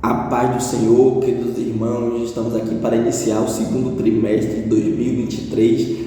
A paz do Senhor, queridos irmãos, estamos aqui para iniciar o segundo trimestre de 2023,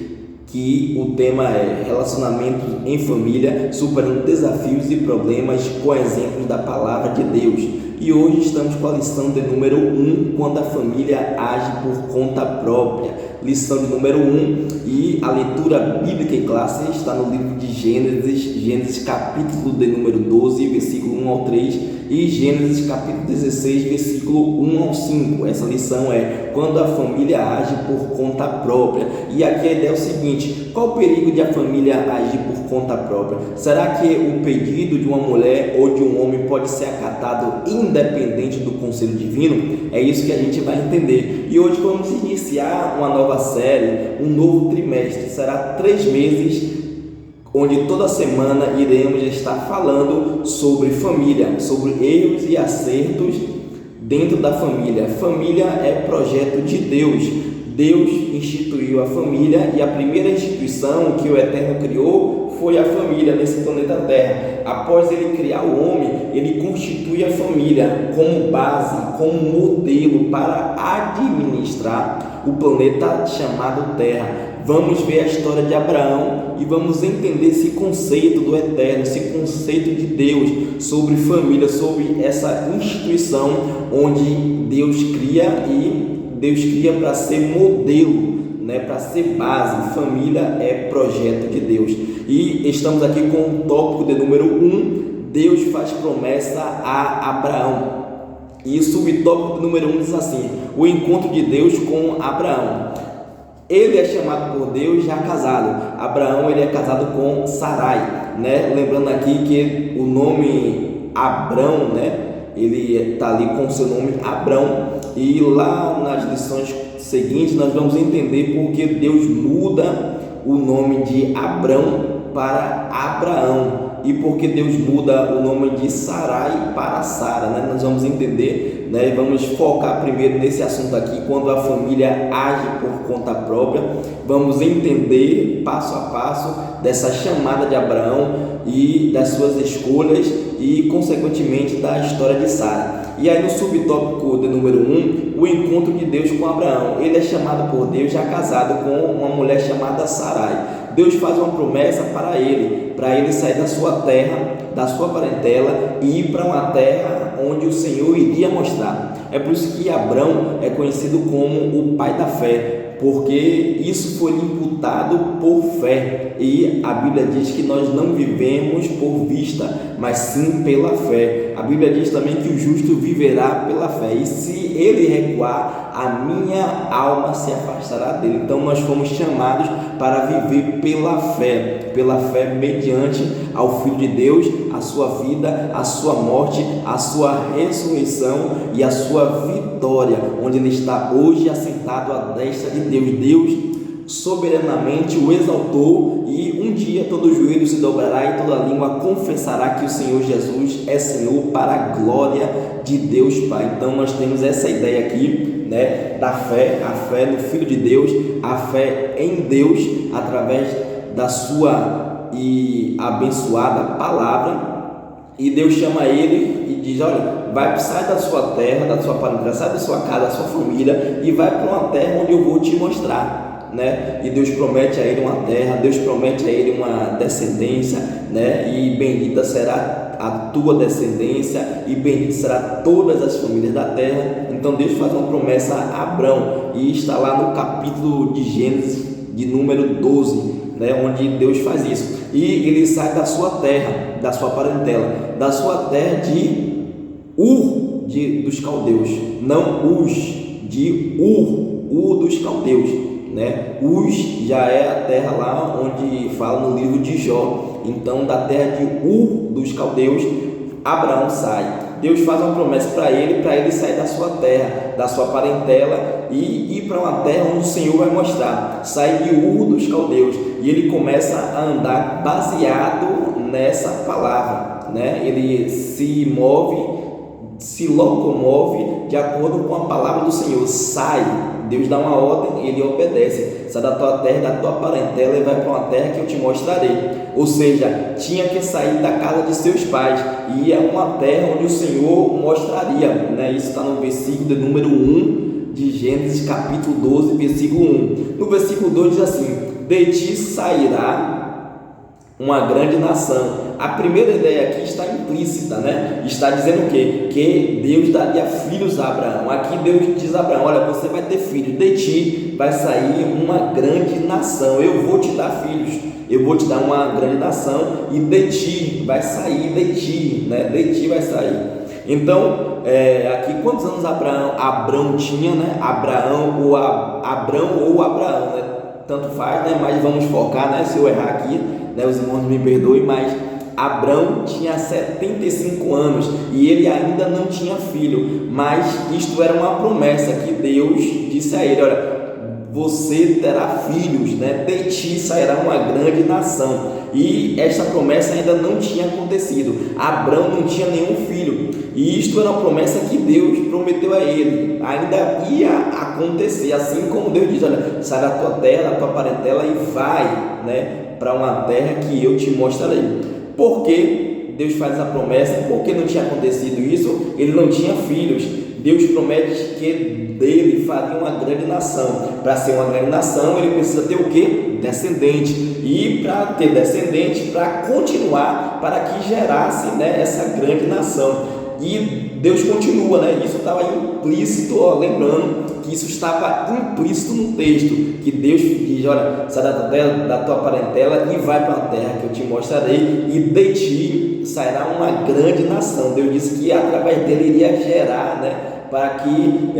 que o tema é relacionamentos em família, superando desafios e problemas com exemplos da palavra de Deus. E hoje estamos com a lição de número 1, quando a família age por conta própria. Lição de número 1, e a leitura bíblica em classe está no livro de Gênesis capítulo de número 12, versículo 1 ao 3, e Gênesis capítulo 16, versículo 1 ao 5. Essa lição é quando a família age por conta própria. E aqui a ideia é o seguinte: qual o perigo de a família agir por conta própria? Será que o pedido de uma mulher ou de um homem pode ser acatado independente do conselho divino? É isso que a gente vai entender. E hoje vamos iniciar uma nova série, um novo trimestre. Será 3 meses, onde toda semana iremos estar falando sobre família, sobre erros e acertos dentro da família. Família é projeto de Deus. Deus instituiu a família, e a primeira instituição que o Eterno criou foi a família nesse planeta Terra. Após ele criar o homem, ele constitui a família como base, como modelo para administrar o planeta chamado Terra. Vamos ver a história de Abraão e vamos entender esse conceito do Eterno, esse conceito de Deus sobre família, sobre essa instituição onde Deus cria, e Deus cria para ser modelo, para ser base. Família é projeto de Deus. E estamos aqui com o tópico de número 1, Deus faz promessa a Abraão. E o subtópico número 1 diz assim: o encontro de Deus com Abraão. Ele é chamado por Deus já casado. Abraão, ele é casado com Sarai, Lembrando aqui que o nome Abrão, ele está ali com o seu nome Abrão. E lá nas lições seguintes nós vamos entender porque Deus muda o nome de Abrão para Abraão, e porque Deus muda o nome de Sarai para Sara, Nós vamos entender, e vamos focar primeiro nesse assunto aqui, quando a família age por conta própria. Vamos entender passo a passo dessa chamada de Abraão e das suas escolhas e, consequentemente, da história de Sara. E aí no subtópico de número 1, o encontro de Deus com Abraão. Ele é chamado por Deus já casado com uma mulher chamada Sarai. Deus faz uma promessa para ele sair da sua terra, da sua parentela, e ir para uma terra onde o Senhor iria mostrar. É por isso que Abrão é conhecido como o pai da fé, porque isso foi imputado por fé, e a Bíblia diz que nós não vivemos por vista, mas sim pela fé. A Bíblia diz também que o justo viverá pela fé, e se ele recuar, a minha alma se afastará dele. Então nós fomos chamados para viver pela fé mediante ao Filho de Deus, a sua vida, a sua morte, a sua ressurreição e a sua vitória, onde ele está hoje assentado à destra de Deus. Deus soberanamente o exaltou, e um dia todo joelho se dobrará e toda língua confessará que o Senhor Jesus é Senhor, para a glória de Deus Pai. Então nós temos essa ideia aqui, da fé, a fé no Filho de Deus, a fé em Deus através da sua e abençoada palavra. E Deus chama ele e diz: olha, sai da sua terra, da sua parentela, sai da sua casa, da sua família, e vai para uma terra onde eu vou te mostrar. E Deus promete a ele uma terra, Deus promete a ele uma descendência, e bendita será a tua descendência, e bendita será todas as famílias da terra. Então Deus faz uma promessa a Abrão, e está lá no capítulo de Gênesis de número 12, onde Deus faz isso. E ele sai da sua terra, da sua parentela, da sua terra de Ur dos caldeus, não Uz, de Ur dos caldeus. Uz já é a terra lá onde fala no livro de Jó. Então da terra de Ur dos caldeus, Abraão sai. Deus faz uma promessa para ele sair da sua terra, da sua parentela, e ir para uma terra onde o Senhor vai mostrar. Sai de Ur dos caldeus, e ele começa a andar baseado nessa palavra, Ele se locomove de acordo com a palavra do Senhor. Sai Deus dá uma ordem, ele obedece. Sai da tua terra, da tua parentela e vai para uma terra que eu te mostrarei. Ou seja, tinha que sair da casa de seus pais e é uma terra onde o Senhor mostraria, né? Isso está no versículo de número 1 de Gênesis capítulo 12, versículo 1. No versículo 2 diz assim: de ti sairá uma grande nação. A primeira ideia aqui está implícita, né? Está dizendo o quê? Que Deus daria filhos a Abraão. Aqui Deus diz a Abraão: olha, você vai ter filhos, de ti vai sair uma grande nação, eu vou te dar filhos, eu vou te dar uma grande nação e de ti vai sair, de ti, né? De ti vai sair. Então, aqui quantos anos Abraão tinha, né? Abraão ou Abraão, né? Tanto faz, né? Mas vamos focar, né? Se eu errar aqui, né? Os irmãos me perdoem, mas Abraão tinha 75 anos e ele ainda não tinha filho, mas isto era uma promessa que Deus disse a ele: olha, você terá filhos, né? De ti sairá uma grande nação. E esta promessa ainda não tinha acontecido. Abraão não tinha nenhum filho, e isto era uma promessa que Deus prometeu a ele, ainda ia acontecer, assim como Deus diz: olha, sai da tua terra, da tua parentela e vai, né, para uma terra que eu te mostrarei. Por que Deus faz essa promessa? Porque não tinha acontecido isso, ele não tinha filhos. Deus promete que dele faria uma grande nação. Para ser uma grande nação, ele precisa ter o quê? Descendente. E para ter descendente, para continuar, para que gerasse, né, essa grande nação. E Deus continua, né? Isso estava implícito, lembrando que isso estava implícito no texto, que Deus diz: olha, sai da tua parentela e vai para a terra que eu te mostrarei, e de ti sairá uma grande nação. Deus disse que através dele iria gerar, né, para que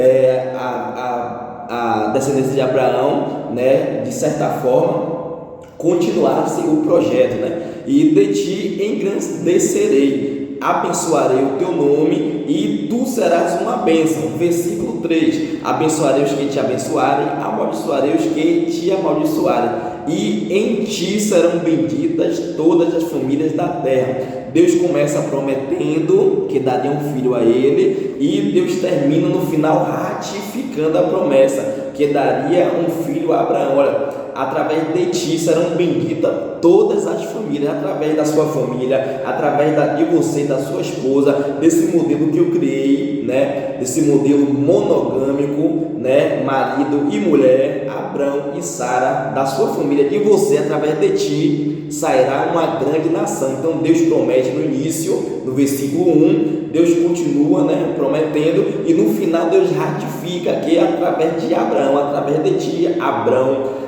a descendência de Abraão, né, de certa forma, continuasse o projeto, né? E de ti engrandecerei, abençoarei o teu nome e tu serás uma bênção. Versículo 3: abençoarei os que te abençoarem, amaldiçoarei os que te amaldiçoarem, e em ti serão benditas todas as famílias da terra. Deus começa prometendo que daria um filho a ele, e Deus termina no final ratificando a promessa que daria um filho a Abraão. Olha, através de ti serão benditas todas as famílias, através da sua família, através de você e da sua esposa, desse modelo que eu criei, né? Desse modelo monogâmico, né? Marido e mulher, Abraão e Sara, da sua família, de você, através de ti sairá uma grande nação. Então Deus promete no início, no versículo 1, Deus continua, né, prometendo, e no final Deus ratifica que através de Abraão, através de ti, Abraão,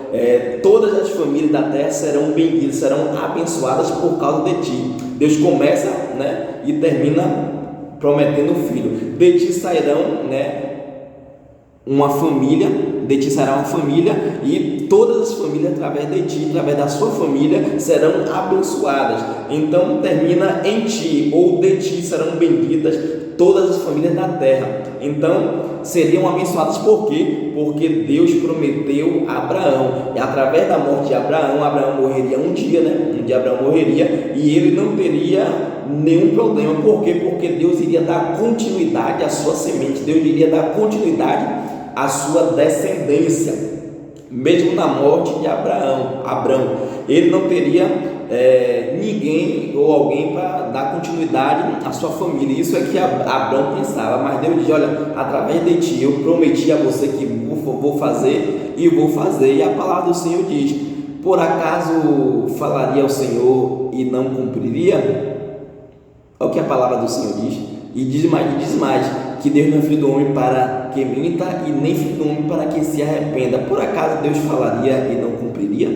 todas as famílias da terra serão benditas, serão abençoadas por causa de ti. Deus começa, né, e termina prometendo o filho. De ti sairão, né, uma família, de ti será uma família, e todas as famílias através de ti, através da sua família, serão abençoadas. Então termina: em ti, ou de ti serão benditas todas as famílias da terra. Então seriam abençoadas. Por quê? Porque Deus prometeu a Abraão, e através da morte de Abraão, Abraão morreria um dia, né? Um dia Abraão morreria e ele não teria nenhum problema. Por quê? Porque Deus iria dar continuidade à sua semente, Deus iria dar continuidade à sua descendência, mesmo na morte de Abraão, ele não teria ninguém ou alguém para dar continuidade à sua família. Isso é que Abraão pensava, mas Deus diz: olha, através de ti eu prometi a você que vou fazer e vou fazer. E a palavra do Senhor diz: por acaso falaria ao Senhor e não cumpriria? Olha o que a palavra do Senhor diz. E diz mais, que Deus não é filho do homem para que minta, e nem filho do homem para que se arrependa. Por acaso Deus falaria e não cumpriria?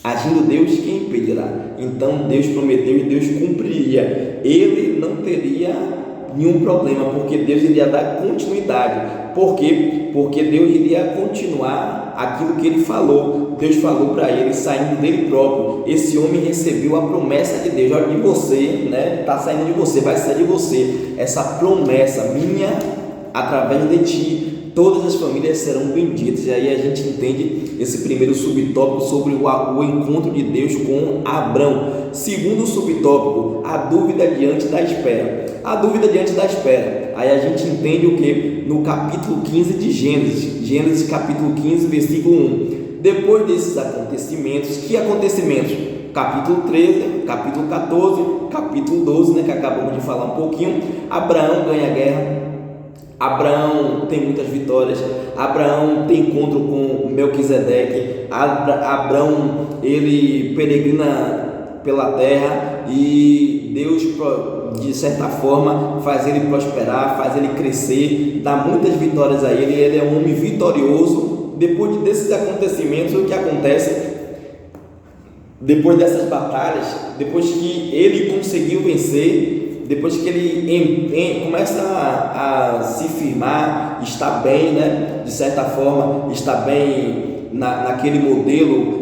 Agindo Deus, quem impedirá? Então Deus prometeu e Deus cumpriria. Ele não teria nenhum problema, porque Deus iria dar continuidade. Por quê? Porque Deus iria continuar aquilo que ele falou. Deus falou para ele, saindo dele próprio. Esse homem recebeu a promessa de Deus: olha, de você, né? Está saindo de você, vai sair de você. Essa promessa minha, através de ti, todas as famílias serão benditas. E aí a gente entende esse primeiro subtópico sobre o encontro de Deus com Abraão. Segundo subtópico, a dúvida diante da espera. A dúvida diante da espera. Aí a gente entende o que? No capítulo 15 de Gênesis. Gênesis capítulo 15, versículo 1. Depois desses acontecimentos, que acontecimentos? Capítulo 13, capítulo 14, capítulo 12, né, que acabamos de falar um pouquinho. Abraão ganha a guerra. Abraão tem muitas vitórias. Abraão tem encontro com Melquisedeque. Abraão, ele peregrina pela terra e Deus, de certa forma, faz ele prosperar, faz ele crescer, dá muitas vitórias a ele. Ele é um homem vitorioso. Depois desses acontecimentos, o que acontece? Depois dessas batalhas, depois que ele conseguiu vencer, depois que ele começa a se firmar, está bem, né? De certa forma, está bem naquele modelo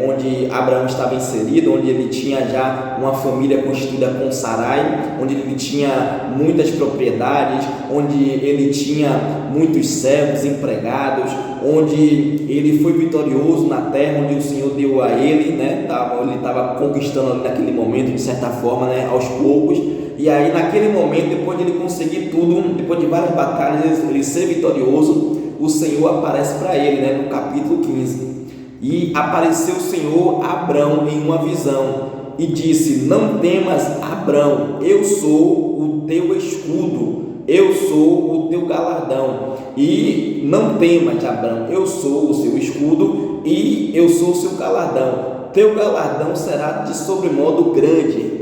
onde Abraão estava inserido, onde ele tinha já uma família constituída com Sarai, onde ele tinha muitas propriedades, onde ele tinha muitos servos, empregados, onde ele foi vitorioso na terra onde o Senhor deu a ele, né? Ele estava conquistando ali naquele momento, de certa forma, né? Aos poucos. E aí naquele momento, depois de ele conseguir tudo, depois de várias batalhas, ele ser vitorioso, o Senhor aparece para ele, né? No capítulo 15. E apareceu o Senhor a Abrão em uma visão e disse: não temas, Abrão, eu sou o teu escudo, eu sou o teu galardão. E não temas, Abrão, eu sou o seu escudo e eu sou o seu galardão. Teu galardão será de sobremodo grande.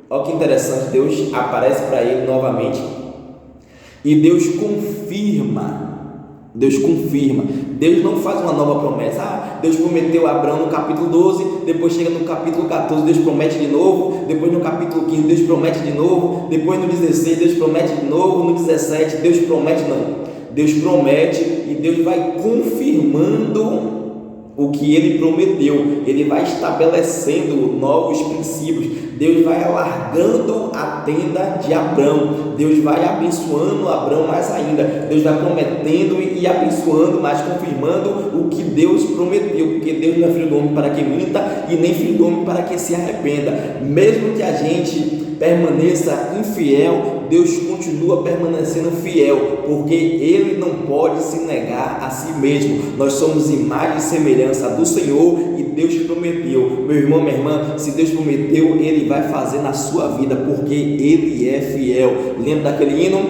Olha que interessante, Deus aparece para ele novamente e Deus confirma. Deus não faz uma nova promessa. Deus prometeu a Abraão no capítulo 12, depois chega no capítulo 14, Deus promete de novo, depois no capítulo 15, Deus promete de novo, depois no 16, Deus promete de novo, no 17, Deus promete, não. Deus promete e Deus vai confirmando o que ele prometeu. Ele vai estabelecendo novos princípios. Deus vai alargando a tenda de Abrão. Deus vai abençoando Abrão mais ainda. Deus vai prometendo e abençoando, mas confirmando o que Deus prometeu, porque Deus não é filho do homem para que minta e nem filho do homem para que se arrependa. Mesmo que a gente permaneça infiel, Deus continua permanecendo fiel, porque Ele não pode se negar a si mesmo. Nós somos imagem e semelhança do Senhor e Deus prometeu. Meu irmão, minha irmã, se Deus prometeu, Ele vai fazer na sua vida, porque Ele é fiel. Lembra daquele hino?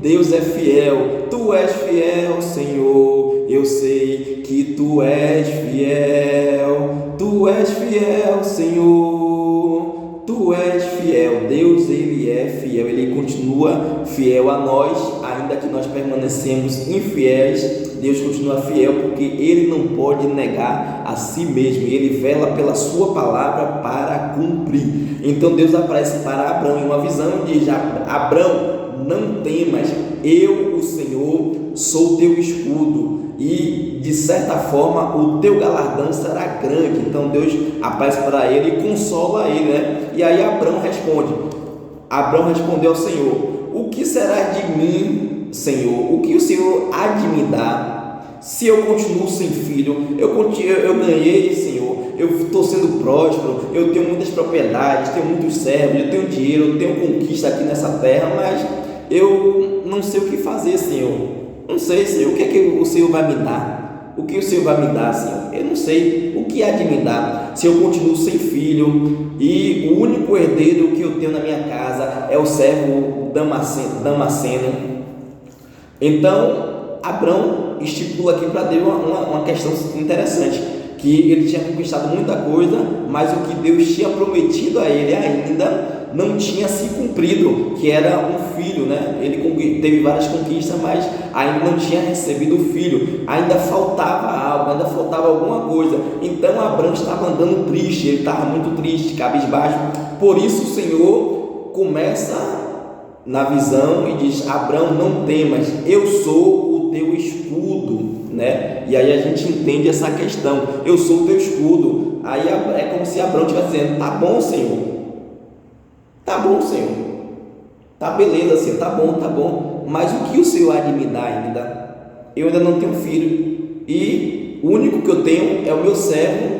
Deus é fiel, Tu és fiel, Senhor, eu sei que Tu és fiel, Tu és fiel, Senhor, Tu és fiel. Deus, Ele é fiel, Ele continua fiel a nós, ainda que nós permanecemos infiéis. Deus continua fiel, porque Ele não pode negar a si mesmo, Ele vela pela sua palavra para cumprir. Então Deus aparece para Abrão em uma visão e diz: Abrão, não temas, eu, o Senhor, sou teu escudo, e de certa forma o teu galardão será grande. Então Deus aparece para ele e consola ele, né? E aí Abrão respondeu ao Senhor: o que será de mim, Senhor? O que o Senhor há de me dar, se eu continuo sem filho? Eu ganhei, Senhor, eu estou sendo próspero, eu tenho muitas propriedades, tenho muitos servos, eu tenho dinheiro, eu tenho conquista aqui nessa terra, mas eu não sei o que fazer, Senhor. Não sei, Senhor, o que é que o Senhor vai me dar? O que o Senhor vai me dar, Senhor? Eu não sei o que há de me dar, se eu continuo sem filho e o único herdeiro que eu tenho na minha casa é o servo Damasceno. Então Abrão estipula aqui para Deus uma questão interessante, que ele tinha conquistado muita coisa, mas o que Deus tinha prometido a ele ainda não tinha se cumprido, que era um filho, né? Ele teve várias conquistas, mas ainda não tinha recebido o filho, ainda faltava algo, ainda faltava alguma coisa. Então Abrão estava andando triste, ele estava muito triste, cabisbaixo. Por isso o Senhor começa na visão e diz: Abrão, não temas, eu sou o teu escudo, né? E aí a gente entende essa questão: eu sou o teu escudo. Aí é como se Abrão estivesse dizendo: tá bom, Senhor, tá bom, Senhor, tá beleza, Senhor, tá bom, mas o que o Senhor há de me dar ainda? Eu ainda não tenho filho e o único que eu tenho é o meu servo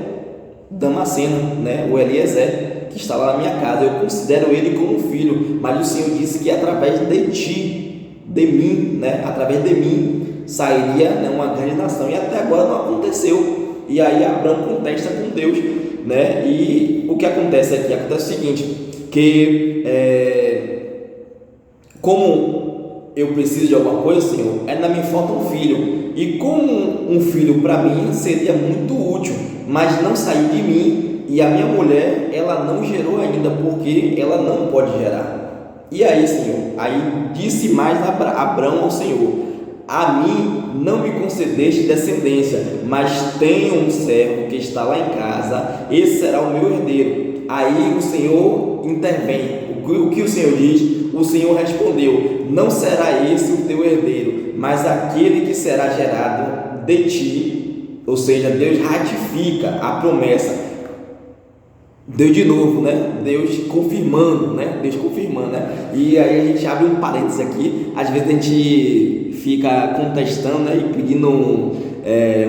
Damasceno, né? O Eliezer, que está lá na minha casa, eu considero ele como filho, mas o Senhor disse que através de ti, de mim, né, através de mim, sairia, né, uma grande nação, e até agora não aconteceu. E aí Abraão contesta com Deus, né? E o que acontece aqui? Acontece o seguinte, que como eu preciso de alguma coisa, Senhor, ainda me falta um filho, e como um filho para mim seria muito útil, mas não saiu de mim, e a minha mulher, ela não gerou ainda, porque ela não pode gerar. E aí, Senhor, aí disse mais Abraão ao Senhor: a mim não me concedeste descendência, mas tenho um servo que está lá em casa, esse será o meu herdeiro. Aí o Senhor intervém. O que o Senhor diz? O Senhor respondeu: não será esse o teu herdeiro, mas aquele que será gerado de ti. Ou seja, Deus ratifica a promessa. Deus de novo, né? Deus confirmando, né? E aí a gente abre um parênteses aqui. Às vezes a gente fica contestando, né, e pedindo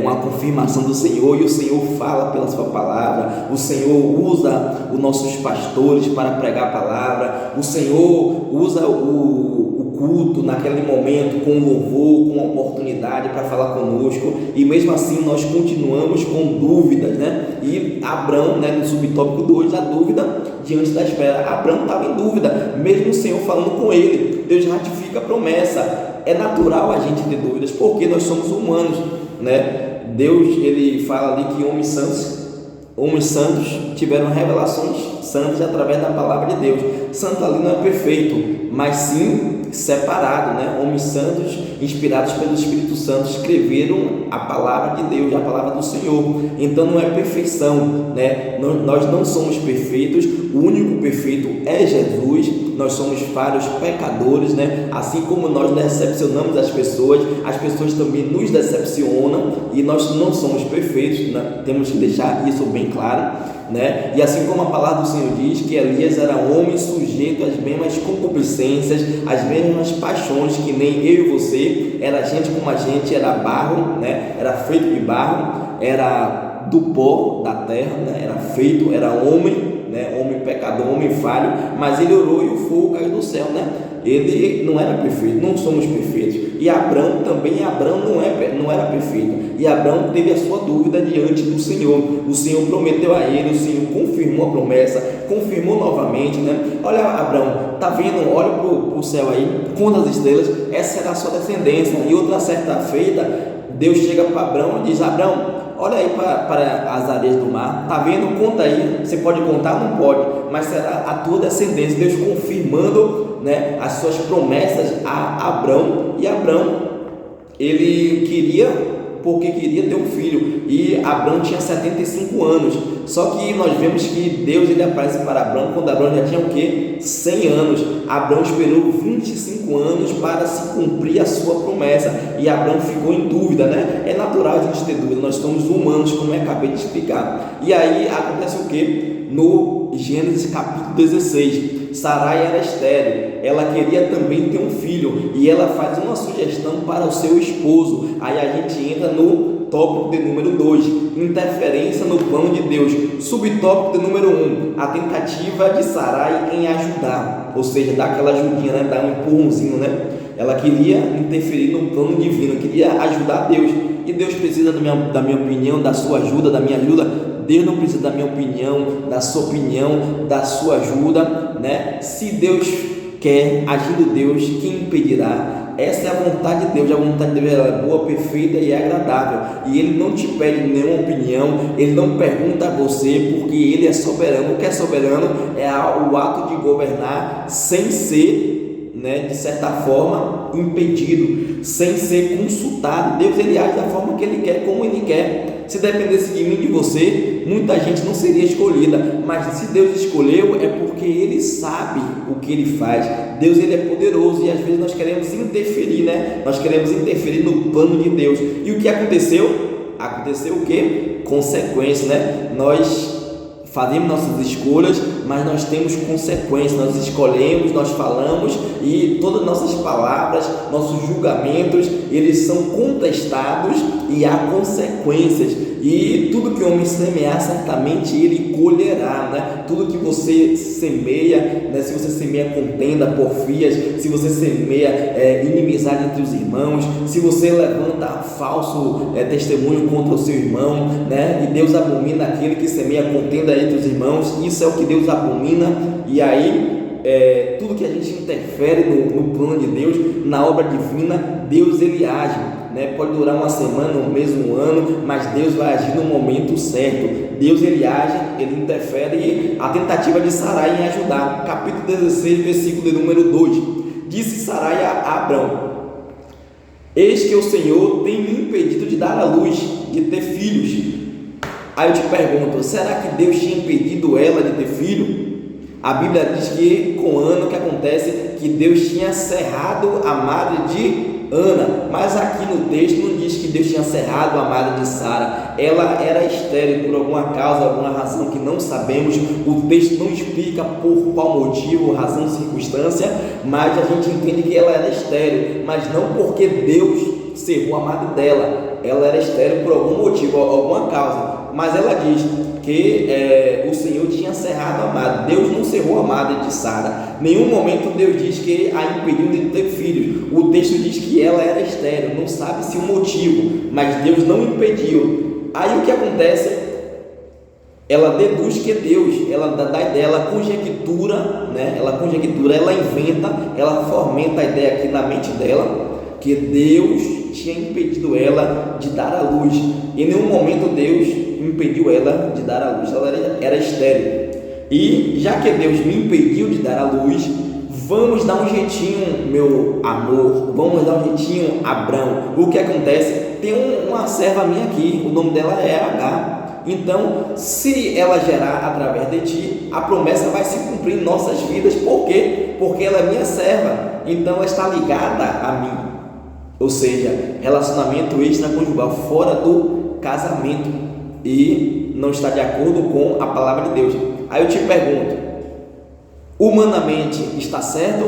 uma confirmação do Senhor, e o Senhor fala pela sua palavra. O Senhor usa os nossos pastores para pregar a palavra. O Senhor usa o culto naquele momento com louvor, com oportunidade para falar conosco, e mesmo assim nós continuamos com dúvidas, né? E Abraão, né, no subtópico 2, a dúvida diante da espera. Abraão estava em dúvida, mesmo o Senhor falando com ele. Deus ratifica a promessa. É natural a gente ter dúvidas, porque nós somos humanos, né? Deus, ele fala ali que homens santos tiveram revelações santas através da palavra de Deus. Santo ali não é perfeito, mas sim separado, né? Homens santos, inspirados pelo Espírito Santo, escreveram a palavra de Deus, a palavra do Senhor. Então não é perfeição, né? Nós não somos perfeitos, o único perfeito é Jesus. Nós somos vários pecadores, né? Assim como nós decepcionamos as pessoas também nos decepcionam, e nós não somos perfeitos, né? Temos que deixar isso bem claro, né? E assim como a palavra do Senhor diz que Elias era homem sujeito às mesmas concupiscências, às mesmas paixões que nem eu e você, era gente como a gente, era barro, né? Era feito de barro, era do pó da terra, né? Era homem, né? Homem pecador, homem falho, mas ele orou e o fogo caiu do céu, né? Ele não era perfeito, não somos perfeitos. E Abraão não era perfeito. E Abraão teve a sua dúvida diante do Senhor. O Senhor prometeu a ele, o Senhor confirmou a promessa, confirmou novamente, né? Olha, Abraão, tá vendo? Olha pro céu aí, conta as estrelas, essa será a sua descendência. E outra certa feita, Deus chega para Abraão e diz: Abraão, olha aí para as areias do mar, tá vendo? Conta aí, você pode contar? Não pode, mas será a tua descendência. Deus confirmando, né, as suas promessas a Abraão. E Abraão, ele queria ter um filho, e Abraão tinha 75 anos. Só que nós vemos que Deus, ele aparece para Abraão quando Abraão já tinha o quê? 100 anos. Abraão esperou 25 anos para se cumprir a sua promessa, e Abraão ficou em dúvida, né? É natural a gente ter dúvida, nós somos humanos, como eu acabei de explicar. E aí acontece o quê? No Gênesis capítulo 16, Sarai era estéril, ela queria também ter um filho, e ela faz uma sugestão para o seu esposo. Aí a gente entra no tópico de número 2, interferência no plano de Deus. Subtópico de número 1, a tentativa de Sarai em ajudar, ou seja, dar aquela ajudinha, né? Dar um empurrãozinho, né? Ela queria interferir no plano divino, queria ajudar Deus. E Deus precisa da minha opinião, da sua ajuda, da minha ajuda? Deus não precisa da minha opinião, da sua opinião, da sua ajuda, né? Se Deus quer, agindo Deus, quem impedirá? Essa é a vontade de Deus. A vontade de Deus é boa, perfeita e agradável, e Ele não te pede nenhuma opinião, Ele não pergunta a você, porque Ele é soberano. O que é soberano é o ato de governar sem ser, né, de certa forma, impedido, sem ser consultado. Deus, ele age da forma que Ele quer, como Ele quer. Se dependesse de mim e de você, muita gente não seria escolhida, mas se Deus escolheu, é porque Ele sabe o que Ele faz. Deus, ele é poderoso, e às vezes nós queremos interferir, né? Nós queremos interferir no plano de Deus. E o que aconteceu? Aconteceu o quê? Consequência, né? Nós fazemos nossas escolhas, mas nós temos consequências, nós escolhemos, nós falamos e todas as nossas palavras, nossos julgamentos, eles são contestados e há consequências. E tudo que o homem semear, certamente ele colherá, né? Tudo que você semeia, né? Se você semeia contenda, porfias, se você semeia inimizade entre os irmãos, se você levanta falso testemunho contra o seu irmão, né? E Deus abomina aquele que semeia contenda entre os irmãos. Isso é o que Deus abomina. E aí tudo que a gente interfere no plano de Deus, na obra divina, Deus ele age. Pode durar uma semana, um mês, um ano, mas Deus vai agir no momento certo. Deus ele age, ele interfere. E a tentativa de Sarai em ajudar, capítulo 16, versículo de número 2, disse Sarai a Abrão: eis que o Senhor tem me impedido de dar à luz, de ter filhos. Aí eu te pergunto, será que Deus tinha impedido ela de ter filho? A Bíblia diz que com Ana o que acontece? Que Deus tinha cerrado a madre de Ana, mas aqui no texto não diz que Deus tinha cerrado a madre de Sara. Ela era estéril por alguma causa, alguma razão que não sabemos. O texto não explica por qual motivo, razão, circunstância, mas a gente entende que ela era estéril, mas não porque Deus cerrou a madre dela. Ela era estéril por algum motivo, alguma causa, mas ela diz que o Senhor tinha cerrado a madre. Deus não cerrou a madre de Sara. Nenhum momento Deus diz que a impediu de ter filhos. O texto diz que ela era estéril, não sabe-se o motivo, mas Deus não impediu. Aí o que acontece? Ela deduz que Deus, ela dá ideia, ela conjectura, né? Ela inventa, ela fomenta a ideia aqui na mente dela, que Deus tinha impedido ela de dar à luz. Em nenhum momento Deus impediu ela de dar à luz. Ela era estéril. E já que Deus me impediu de dar à luz, vamos dar um jeitinho, meu amor, vamos dar um jeitinho, Abrão. O que acontece? Tem uma serva minha aqui, o nome dela é Agar. Então, se ela gerar através de ti, a promessa vai se cumprir em nossas vidas. Por quê? Porque ela é minha serva, então ela está ligada a mim. Ou seja, relacionamento extraconjugal fora do casamento e não está de acordo com a palavra de Deus. Aí eu te pergunto, humanamente está certo?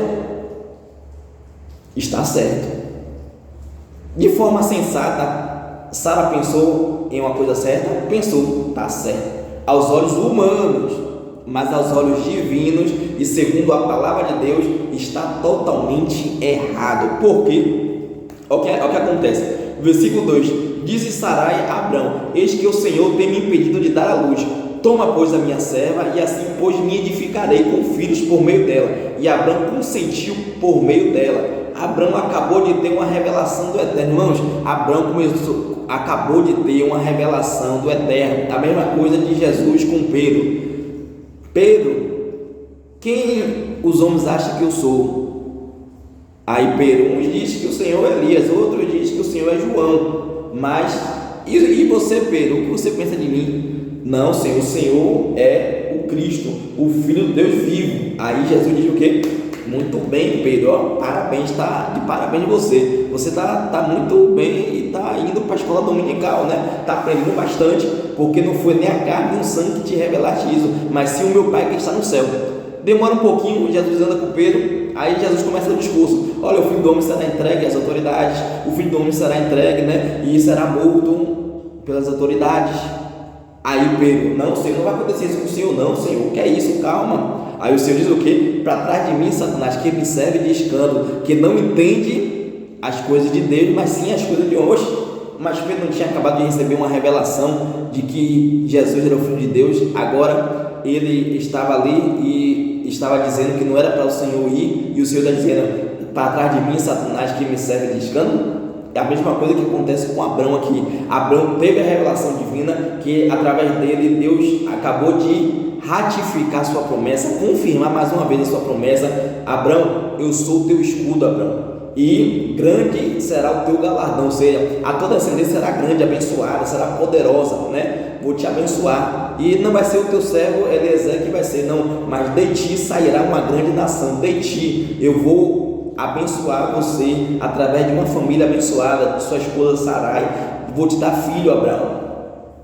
Está certo. De forma sensata, Sara pensou em uma coisa certa? Pensou, está certo. Aos olhos humanos, mas aos olhos divinos e segundo a palavra de Deus, está totalmente errado. Por quê? Olha o que acontece. Versículo 2: disse Sarai a Abrão: eis que o Senhor tem me impedido de dar à luz. Toma, pois, a minha serva, e assim, pois, me edificarei com filhos por meio dela. E Abrão consentiu por meio dela. Abrão acabou de ter uma revelação do Eterno. Irmãos, Abrão acabou de ter uma revelação do Eterno. A mesma coisa de Jesus com Pedro. Pedro, quem os homens acham que eu sou? Aí Pedro, uns diz que o Senhor é Elias, outros diz que o Senhor é João. Mas, e você, Pedro, o que você pensa de mim? Não, Senhor, o Senhor é o Cristo, o Filho de Deus vivo. Aí Jesus diz o quê? Muito bem, Pedro, parabéns, tá de parabéns você. Você tá muito bem e está indo para a escola dominical, né? Está aprendendo bastante, porque não foi nem a carne nem o sangue que te revelaste isso, mas sim o meu Pai que está no céu. Demora um pouquinho, Jesus anda com Pedro. Aí Jesus começa o discurso: olha, o Filho do Homem será entregue às autoridades, o Filho do Homem será entregue, né? E será morto pelas autoridades. Aí Pedro: não, Senhor, não vai acontecer isso com o Senhor, não, Senhor, o que é isso? Calma. Aí o Senhor diz o quê? Para trás de mim, Satanás, que me serve de escândalo, que não entende as coisas de Deus, mas sim as coisas de hoje. Mas Pedro não tinha acabado de receber uma revelação de que Jesus era o Filho de Deus. Agora ele estava ali e estava dizendo que não era para o Senhor ir, e o Senhor está dizendo: para trás de mim, Satanás, que me serve de escândalo. É a mesma coisa que acontece com Abrão aqui. Abrão teve a revelação divina, que através dele Deus acabou de ratificar sua promessa, confirmar mais uma vez a sua promessa. Abrão, eu sou o teu escudo, Abrão, e grande será o teu galardão. Ou seja, a tua descendência será grande, abençoada, será poderosa, né? Vou te abençoar, e não vai ser o teu servo Eliezer que vai ser, não, mas de ti sairá uma grande nação. De ti eu vou abençoar você através de uma família abençoada, de sua esposa Sarai. Vou te dar filho, Abraão.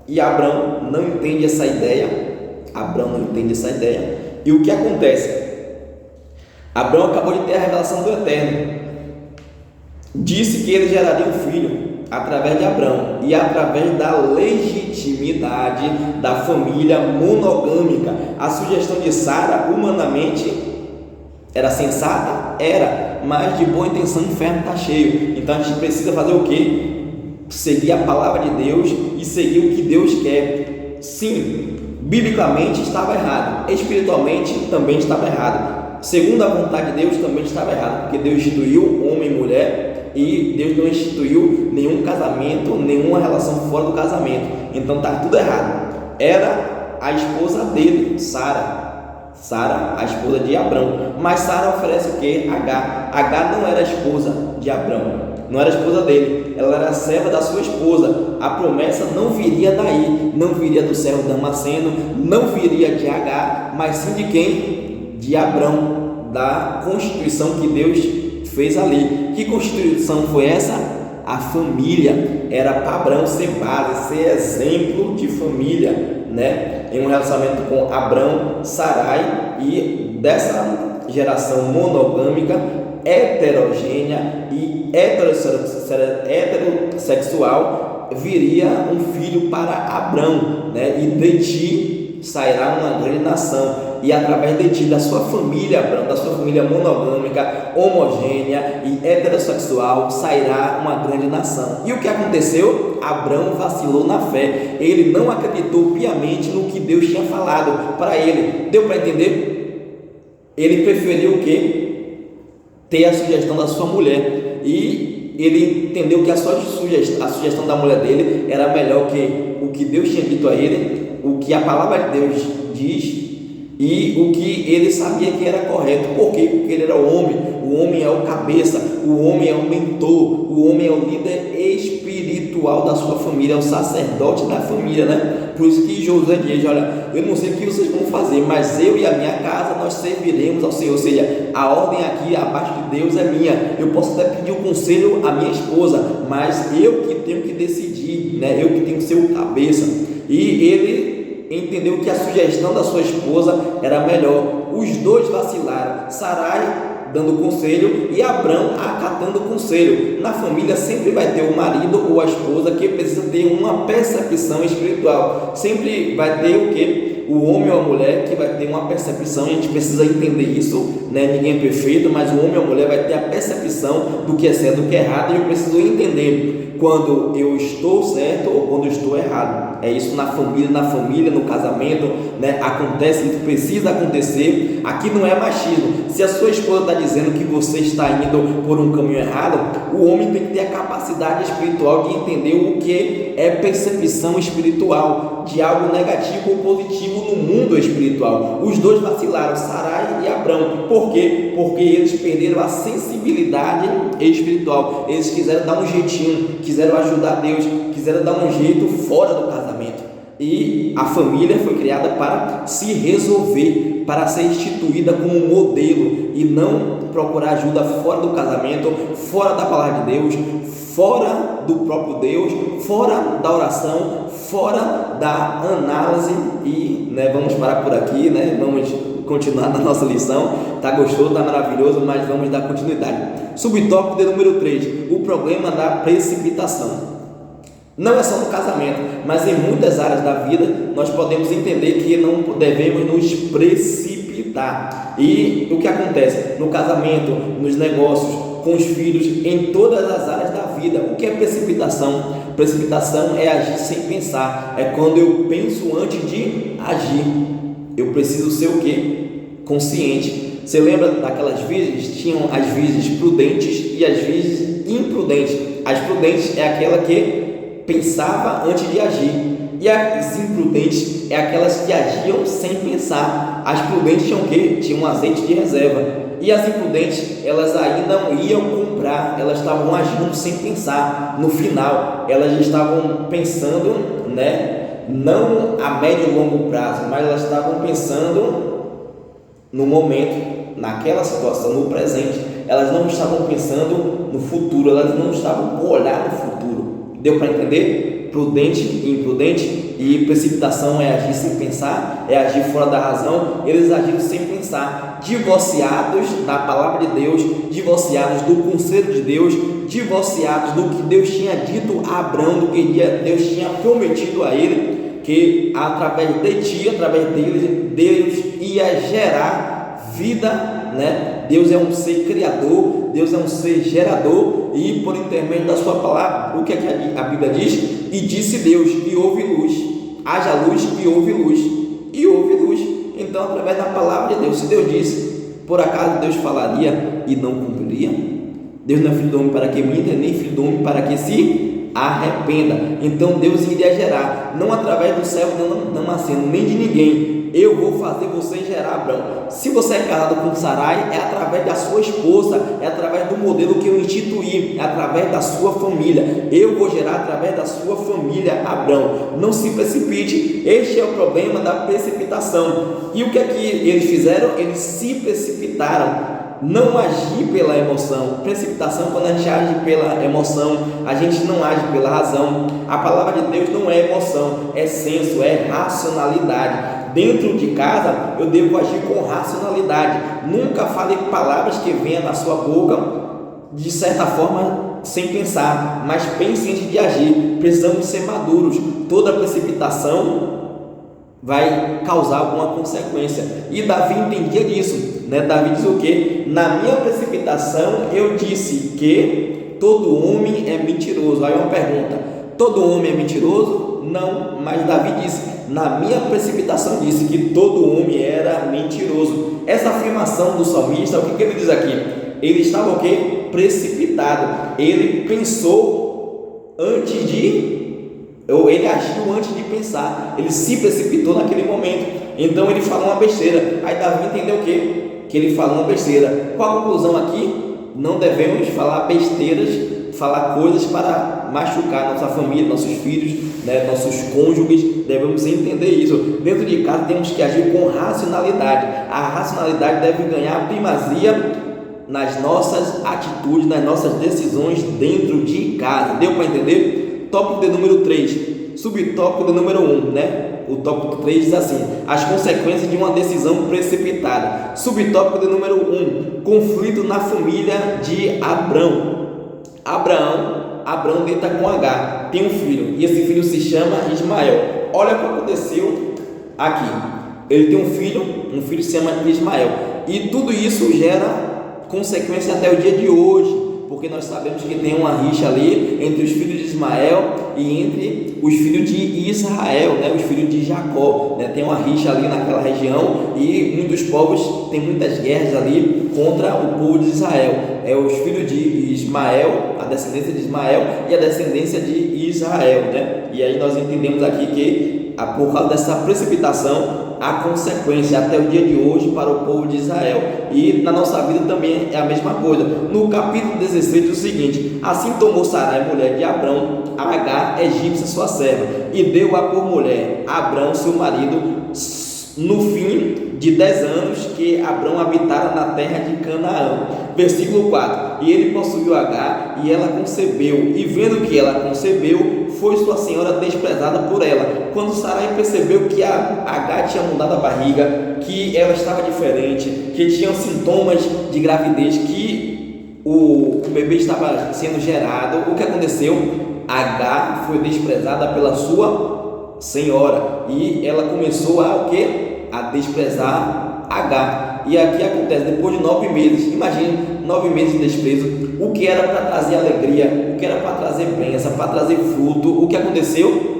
E Abraão não entende essa ideia. Abraão não entende essa ideia. E o que acontece? Abraão acabou de ter a revelação do Eterno. Disse que ele geraria um filho através de Abraão e através da legitimidade da família monogâmica. A sugestão de Sara, humanamente, era sensata? Era, mas de boa intenção o inferno está cheio. Então a gente precisa fazer o quê? Seguir a palavra de Deus e seguir o que Deus quer. Sim, biblicamente estava errado, espiritualmente também estava errado, segundo a vontade de Deus também estava errado, porque Deus instituiu homem e mulher e Deus não instituiu nenhum casamento, nenhuma relação fora do casamento. Então está tudo errado. Era a esposa dele, Sara, a esposa de Abrão, mas Sara oferece o que? Agar. Agar não era a esposa de Abrão, não era a esposa dele, ela era a serva da sua esposa. A promessa não viria daí, não viria do servo Damasceno, não viria de Agar, mas sim de quem? De Abrão, da constituição que Deus fez ali. Que constituição foi essa? A família. Era para Abrão ser base, ser exemplo de família, né? Em um relacionamento com Abrão, Sarai, e dessa geração monogâmica, heterogênea e heterossexual, viria um filho para Abrão, né? E de ti sairá uma grande nação, e através de ti, da sua família, Abrão, da sua família monogâmica, homogênea e heterossexual, sairá uma grande nação. E o que aconteceu? Abrão vacilou na fé, ele não acreditou piamente no que Deus tinha falado para ele. Deu para entender? Ele preferiu o quê? Ter a sugestão da sua mulher, e ele entendeu que a sugestão da mulher dele era melhor que o que Deus tinha dito a ele, o que a palavra de Deus diz e o que ele sabia que era correto. Por quê? Porque ele era o homem é o cabeça, o homem é o mentor, o homem é o líder espiritual da sua família, é o sacerdote da família, né? Por isso que Josué diz: olha, eu não sei o que vocês vão fazer, mas eu e a minha casa nós serviremos ao Senhor. Ou seja, a ordem aqui abaixo de Deus é minha. Eu posso até pedir o conselho à minha esposa, mas eu que tenho que decidir, né? Eu que tenho que ser o cabeça. E ele entendeu que a sugestão da sua esposa era melhor. Os dois vacilaram, Sarai dando conselho e Abrão acatando conselho. Na família sempre vai ter o marido ou a esposa que precisa ter uma percepção espiritual. Sempre vai ter o que? O homem ou a mulher que vai ter uma percepção. A gente precisa entender isso, né? Ninguém é perfeito, mas o homem ou a mulher vai ter a percepção do que é certo e do que é errado. E eu preciso entender quando eu estou certo ou quando eu estou errado. É isso na família, no casamento, né? Acontece, isso precisa acontecer. Aqui não é machismo. Se a sua esposa está dizendo que você está indo por um caminho errado, o homem tem que ter a capacidade espiritual de entender o que é percepção espiritual de algo negativo ou positivo no mundo espiritual. Os dois vacilaram, Sarai e Abrão. Por quê? Porque eles perderam a sensibilidade espiritual. Eles quiseram dar um jeitinho, quiseram ajudar Deus, quiseram dar um jeito fora do casamento. E a família foi criada para se resolver, para ser instituída como modelo, e não procurar ajuda fora do casamento, fora da palavra de Deus, fora do próprio Deus, fora da oração, fora da análise. E vamos parar por aqui, vamos continuar na nossa lição. Tá gostoso, tá maravilhoso, mas vamos dar continuidade. Subtópico de número 3, o problema da precipitação. Não é só no casamento, mas em muitas áreas da vida nós podemos entender que não devemos nos precipitar. E o que acontece no casamento, nos negócios, com os filhos, em todas as áreas da vida. O que é precipitação? Precipitação é agir sem pensar, é quando eu penso antes de agir. Eu preciso ser o quê? Consciente. Você lembra daquelas virgens? Tinham as virgens prudentes e as virgens imprudentes. As prudentes é aquela que pensava antes de agir, e as imprudentes é aquelas que agiam sem pensar. As prudentes tinham o quê? Tinham um azeite de reserva, e as imprudentes, elas ainda não iam comprar, elas estavam agindo sem pensar. No final, elas já estavam pensando, não a médio e longo prazo, mas elas estavam pensando no momento, naquela situação, no presente. Elas não estavam pensando no futuro, elas não estavam com olhar no futuro. Deu para entender? Prudente e imprudente. e precipitação é agir sem pensar, é agir fora da razão. Eles agiram sem pensar, divorciados da palavra de Deus, divorciados do conselho de Deus, divorciados do que Deus tinha dito a Abraão, do que Deus tinha prometido a ele, que através de ti, através deles, Deus ia gerar vida, né? Deus é um ser criador, Deus é um ser gerador, e por intermédio da sua palavra, o que é que a Bíblia diz? E disse Deus, e houve luz, haja luz, e houve luz, e houve luz. Então, através da palavra de Deus, se Deus disse, por acaso Deus falaria e não cumpriria? Deus não é filho do homem para que minta, nem filho do homem para que se arrependa. Então Deus iria gerar, não através do céu não nascendo, nem de ninguém. Eu vou fazer você gerar, Abraão. Se você é casado com Sarai, é através da sua esposa, é através do modelo que eu instituí, é através da sua família. Eu vou gerar através da sua família, Abraão. Não se precipite. Este é o problema da precipitação. E o que é que eles fizeram? Eles se precipitaram. Não agir pela emoção. Precipitação, quando a gente age pela emoção, a gente não age pela razão. A palavra de Deus não é emoção, é senso, é racionalidade. Dentro de casa, eu devo agir com racionalidade. Nunca fale palavras que venham na sua boca de certa forma sem pensar, mas pense antes de agir. Precisamos ser maduros. Toda precipitação vai causar alguma consequência, e Davi entendia disso, né? Davi diz o que? Na minha precipitação eu disse que todo homem é mentiroso. Aí uma pergunta: todo homem é mentiroso? Não, mas Davi disse, na minha precipitação disse que todo homem era mentiroso. Essa afirmação do salmista, o que ele diz aqui? Ele estava o que? Precipitado. Ele pensou antes de, ou ele agiu antes de pensar, ele se precipitou naquele momento, então ele falou uma besteira. Aí Davi entendeu o quê? Que ele falou uma besteira. Qual a conclusão aqui? Não devemos falar besteiras, falar coisas para machucar nossa família, nossos filhos, né, nossos cônjuges. Devemos entender isso. Dentro de casa temos que agir com racionalidade. A racionalidade deve ganhar primazia nas nossas atitudes, nas nossas decisões dentro de casa. Deu para entender? Tópico de número 3, subtópico de número 1, né? O tópico 3 diz assim: as consequências de uma decisão precipitada. Subtópico de número 1, conflito na família de Abrão. Abrão deita com H, tem um filho, e esse filho se chama Ismael. Olha o que aconteceu aqui. Ele tem um filho se chama Ismael, e tudo isso gera consequência até o dia de hoje, porque nós sabemos que tem uma rixa ali entre os filhos de Ismael e entre os filhos de Israel, né? Os filhos de Jacó, né? Tem uma rixa ali naquela região, e muitos povos têm muitas guerras ali contra o povo de Israel. É os filhos de Ismael, a descendência de Ismael e a descendência de Israel, né? E aí nós entendemos aqui que por causa dessa precipitação, a consequência até o dia de hoje para o povo de Israel, e na nossa vida também é a mesma coisa. No capítulo 16 diz o seguinte: assim tomou Sarai, mulher de Abrão, a Agar, egípcia, sua serva, e deu-a por mulher a Abrão, seu marido, no fim de 10 anos que Abrão habitara na terra de Canaã. Versículo 4: e ele possuiu Agar, e ela concebeu, e vendo que ela concebeu, foi sua senhora desprezada por ela. Quando Sarai percebeu que a Agar tinha mudado a barriga, que ela estava diferente, que tinha sintomas de gravidez, que o bebê estava sendo gerado, o que aconteceu? Agar foi desprezada pela sua senhora, e ela começou a o quê? A desprezar Agar. E aqui acontece, depois de 9 meses, imagine 9 meses de desprezo, o que era para trazer alegria, o que era para trazer bênção, para trazer fruto, o que aconteceu?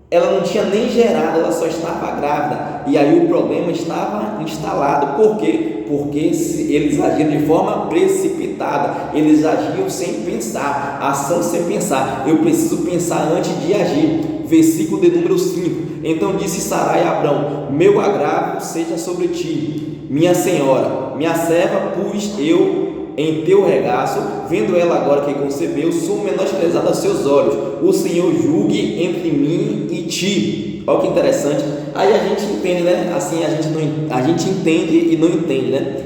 Ela não tinha nem gerado, ela só estava grávida, e aí o problema estava instalado. Por quê? Porque eles agiam de forma precipitada, eles agiam sem pensar, ação sem pensar. Eu preciso pensar antes de agir. Versículo de número 5: então disse Sarai a Abrão: meu agravo seja sobre ti, minha senhora, minha serva pus eu em teu regaço, vendo ela agora que concebeu, sou menosprezada aos seus olhos, o Senhor julgue entre mim e ti. Olha que interessante. Aí a gente entende, né? Assim a gente entende e não entende, né?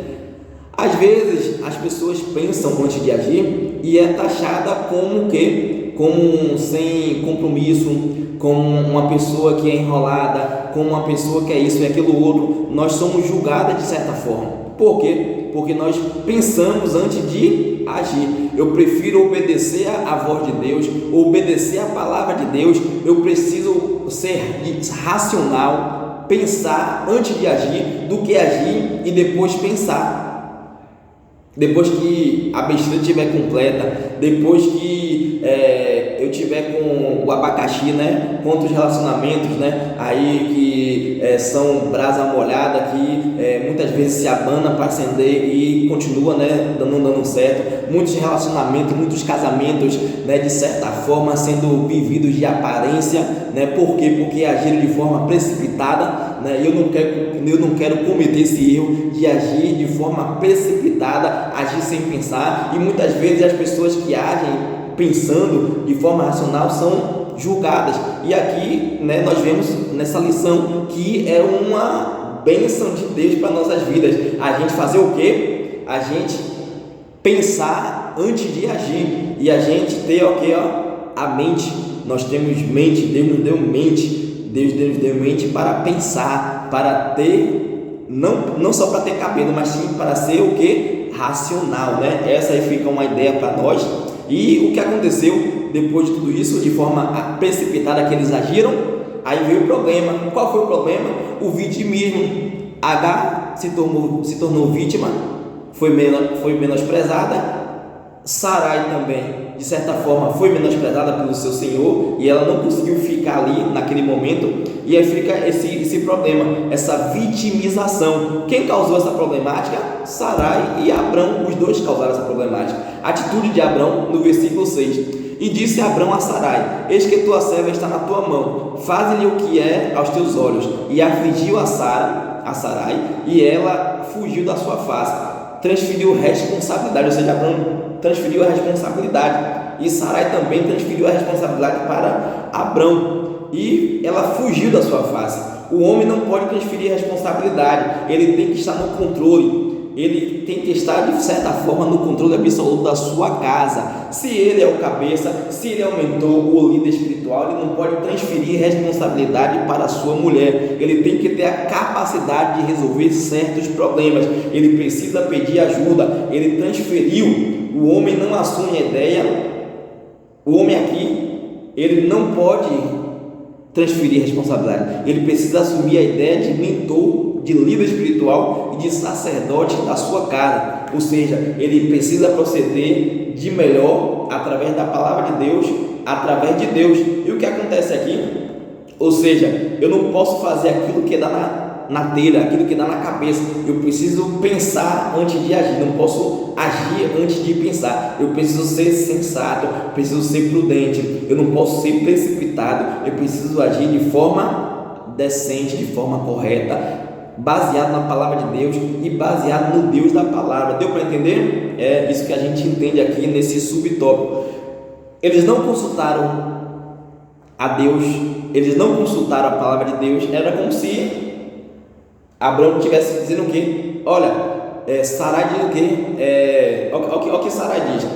Às vezes as pessoas pensam antes de agir e é taxada como o quê? Como sem compromisso, como uma pessoa que é enrolada, como uma pessoa que é isso e aquilo outro. Nós somos julgadas de certa forma. Por quê? Porque nós pensamos antes de agir. Eu prefiro obedecer à voz de Deus, obedecer à palavra de Deus. Eu preciso ser racional, pensar antes de agir, do que agir e depois pensar. Depois que a besteira estiver completa, depois que eu tiver com o abacaxi, né, contra os relacionamentos, né, aí que são brasa molhada, que muitas vezes se abana para acender e continua, né, não dando certo. Muitos relacionamentos, muitos casamentos, né, de certa forma sendo vividos de aparência, né, por quê? Porque agiram de forma precipitada, né, eu não quero cometer esse erro de agir de forma precipitada, agir sem pensar. E muitas vezes as pessoas que agem pensando de forma racional são julgadas. E aqui, né, nós vemos nessa lição que é uma bênção de Deus para nossas vidas. A gente fazer o quê? A gente pensar antes de agir, e a gente ter o quê? A mente. Nós temos mente, Deus nos deu mente, Deus nos deu mente para pensar, para ter, não só para ter cabelo, mas sim para ser o quê? Racional, né? Essa aí fica uma ideia para nós. E o que aconteceu depois de tudo isso, de forma precipitada que eles agiram, aí veio o problema. Qual foi o problema? O vitimismo. H se tornou vítima, foi menosprezada. Sarai também, de certa forma, foi menosprezada pelo seu senhor, e ela não conseguiu ficar ali naquele momento, e aí fica esse problema, essa vitimização. Quem causou essa problemática? Sarai e Abrão, os dois causaram essa problemática. Atitude de Abrão no versículo 6: e disse Abrão a Sarai: eis que tua serva está na tua mão, faze-lhe o que é aos teus olhos. E afligiu a Sarai, e ela fugiu da sua face. Transferiu responsabilidade, ou seja, Abrão transferiu a responsabilidade, e Sarai também transferiu a responsabilidade para Abrão, e ela fugiu da sua face. O homem não pode transferir a responsabilidade, ele tem que estar no controle, ele tem que estar de certa forma no controle absoluto da sua casa. Se ele é o cabeça, se ele é o mentor, o líder espiritual, ele não pode transferir responsabilidade para a sua mulher. Ele tem que ter a capacidade de resolver certos problemas, ele precisa pedir ajuda. Ele transferiu. O homem não assume a ideia. O homem aqui, ele não pode transferir responsabilidade, ele precisa assumir a ideia de mentor, de líder espiritual e de sacerdote da sua casa. Ou seja, ele precisa proceder de melhor através da palavra de Deus, através de Deus. E o que acontece aqui? Ou seja, eu não posso fazer aquilo que dá na telha, aquilo que dá na cabeça. Eu preciso pensar antes de agir, não posso agir antes de pensar. Eu preciso ser sensato, preciso ser prudente, eu não posso ser precipitado, eu preciso agir de forma decente, de forma correta, baseado na palavra de Deus e baseado no Deus da palavra. Deu para entender? É isso que a gente entende aqui nesse subtópico. Eles não consultaram a Deus, eles não consultaram a palavra de Deus. Era como se Abraão estivesse dizendo o quê? Olha, Sarai diz o quê? Olha o que Sarai diz.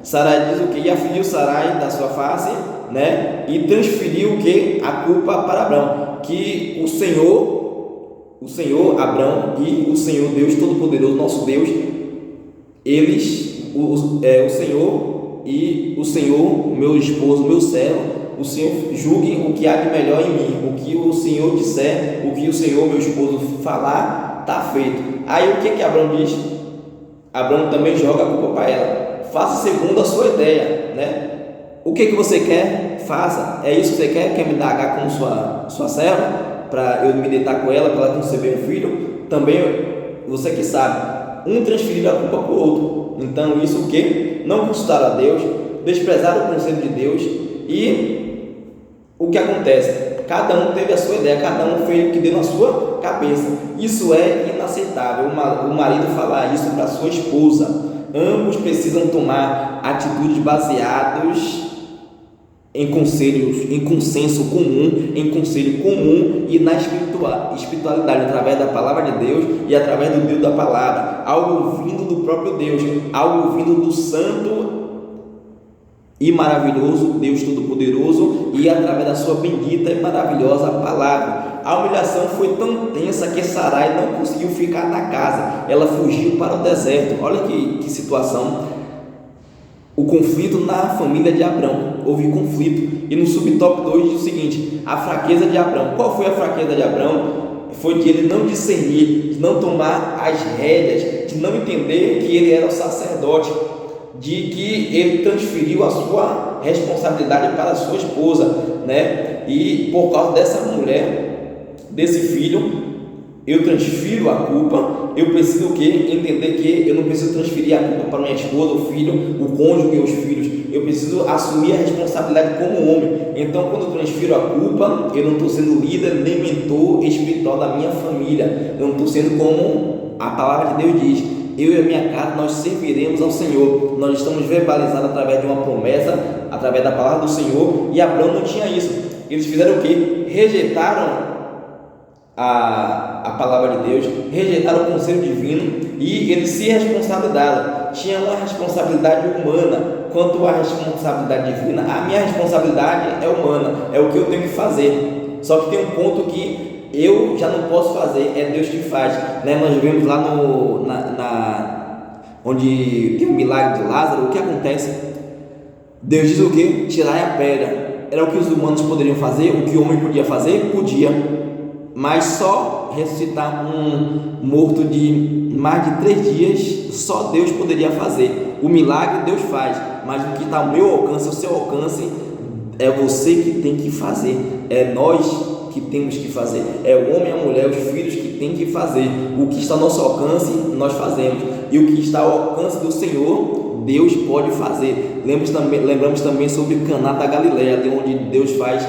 Sarai diz o quê? E afligiu Sarai da sua face, né? E transferiu o quê? A culpa para Abraão. Que o Senhor Abraão e o Senhor Deus Todo-Poderoso, nosso Deus, o Senhor e o Senhor, meu esposo, meu servo, o Senhor julgue o que há de melhor em mim. O que o Senhor disser, o que o Senhor, meu esposo, falar, está feito. Aí o que Abraão diz? Abraão também joga a culpa para ela. Faça segundo a sua ideia, né? O que você quer? Faça. É isso que você quer? Quer me dar H como sua serva? Para eu me deitar com ela, para ela conceber um filho? Também você que sabe. Um transferir a culpa para o outro. Então isso o que? Não consultar a Deus, desprezar o conselho de Deus. E o que acontece? Cada um teve a sua ideia, cada um fez o que deu na sua cabeça. Isso é inaceitável. O marido falar isso para sua esposa. Ambos precisam tomar atitudes baseadas em conselhos, em consenso comum, em conselho comum e na espiritualidade, através da palavra de Deus e através do Deus da palavra, algo vindo do próprio Deus, algo vindo do santo e maravilhoso Deus Todo-Poderoso e através da sua bendita e maravilhosa palavra. A humilhação foi tão tensa que Sarai não conseguiu ficar na casa, ela fugiu para o deserto. Olha que situação. O conflito na família de Abrão, houve conflito, e no subtópico 2 diz o seguinte: a fraqueza de Abrão. Qual foi a fraqueza de Abrão? Foi de ele não discernir, de não tomar as rédeas, de não entender que ele era o sacerdote, de que ele transferiu a sua responsabilidade para a sua esposa, né? E por causa dessa mulher, desse filho, eu transfiro a culpa. Eu preciso o quê? Entender que eu não preciso transferir a culpa para minha esposa, o filho, o cônjuge e os filhos. Eu preciso assumir a responsabilidade como homem. Então, quando eu transfiro a culpa, eu não estou sendo líder nem mentor espiritual da minha família. Eu não estou sendo como a palavra de Deus diz: eu e a minha casa, nós serviremos ao Senhor. Nós estamos verbalizados através de uma promessa, através da palavra do Senhor. E Abraão não tinha isso. Eles fizeram o quê? Rejeitaram a palavra de Deus, rejeitaram o conselho divino e eles se responsabilizaram. Tinha uma responsabilidade humana quanto à responsabilidade divina. A minha responsabilidade é humana, é o que eu tenho que fazer. Só que tem um ponto que eu já não posso fazer, é Deus que faz, né? Nós vemos lá onde tem o milagre de Lázaro, o que acontece? Deus diz o que? Tirai a pedra. Era o que os humanos poderiam fazer, o que o homem podia fazer? Podia. Mas só ressuscitar um morto de mais de 3 dias, só Deus poderia fazer. O milagre Deus faz, mas o que está ao meu alcance, o seu alcance, é você que tem que fazer, é nós que temos que fazer, é o homem e a mulher, os filhos que têm que fazer. O que está ao nosso alcance, nós fazemos, e o que está ao alcance do Senhor, Deus pode fazer. Lembramos também sobre Caná da Galileia, de onde Deus faz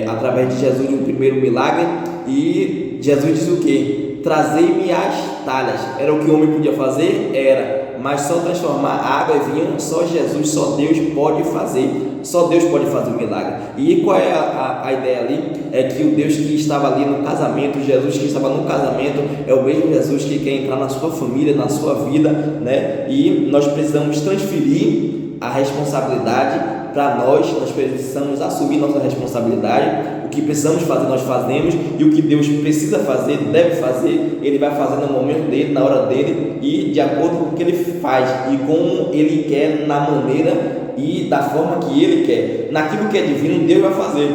através de Jesus um primeiro milagre, e Jesus diz o que? Trazei-me as talhas. Era o que o homem podia fazer? Era, mas só transformar água em vinho, só Jesus, só Deus pode fazer. Só Deus pode fazer o milagre. E qual é a ideia ali? É que o Deus que estava ali no casamento, Jesus que estava no casamento, é o mesmo Jesus que quer entrar na sua família, na sua vida, né? E nós precisamos transferir a responsabilidade para nós precisamos assumir nossa responsabilidade. O que precisamos fazer, nós fazemos, e o que Deus precisa fazer, deve fazer, Ele vai fazer no momento dele, na hora dele, e de acordo com o que Ele faz, e como Ele quer, na maneira e da forma que Ele quer. Naquilo que é divino, Deus vai fazer.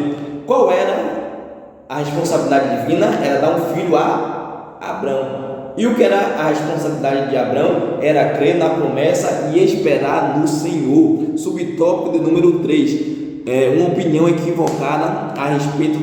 Qual era a responsabilidade divina? Era dar um filho a Abrão. E o que era a responsabilidade de Abrão? Era crer na promessa e esperar no Senhor. Subtópico de número 3, uma opinião equivocada a respeito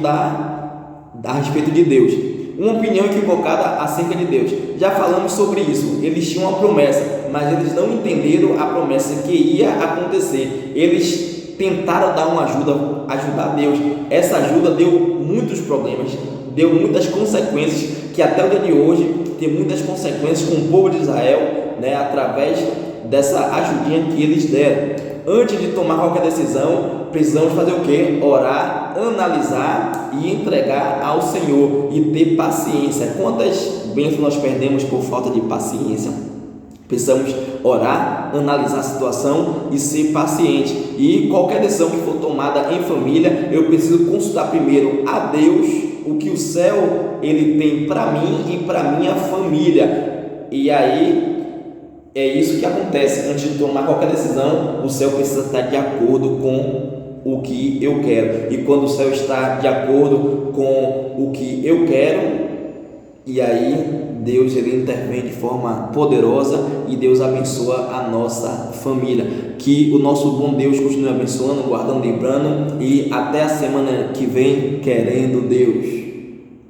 de Deus. Uma opinião equivocada acerca de Deus. Já falamos sobre isso. Eles tinham uma promessa, mas eles não entenderam a promessa que ia acontecer. Eles tentaram dar uma ajudar Deus. Essa ajuda deu muitos problemas, deu muitas consequências, que até o dia de hoje tem muitas consequências com o povo de Israel, né, através dessa ajudinha que eles deram. Antes de tomar qualquer decisão, precisamos fazer o quê? Orar, analisar e entregar ao Senhor e ter paciência. Quantas bênçãos nós perdemos por falta de paciência? Precisamos orar, analisar a situação e ser paciente. E qualquer decisão que for tomada em família, eu preciso consultar primeiro a Deus, o que o céu ele tem para mim e para minha família. E aí é isso que acontece. Antes de tomar qualquer decisão, o céu precisa estar de acordo com o que eu quero. E quando o céu está de acordo com o que eu quero, e aí Deus ele intervém de forma poderosa e Deus abençoa a nossa família. Que o nosso bom Deus continue abençoando, guardando, livrando, e até a semana que vem, querendo Deus.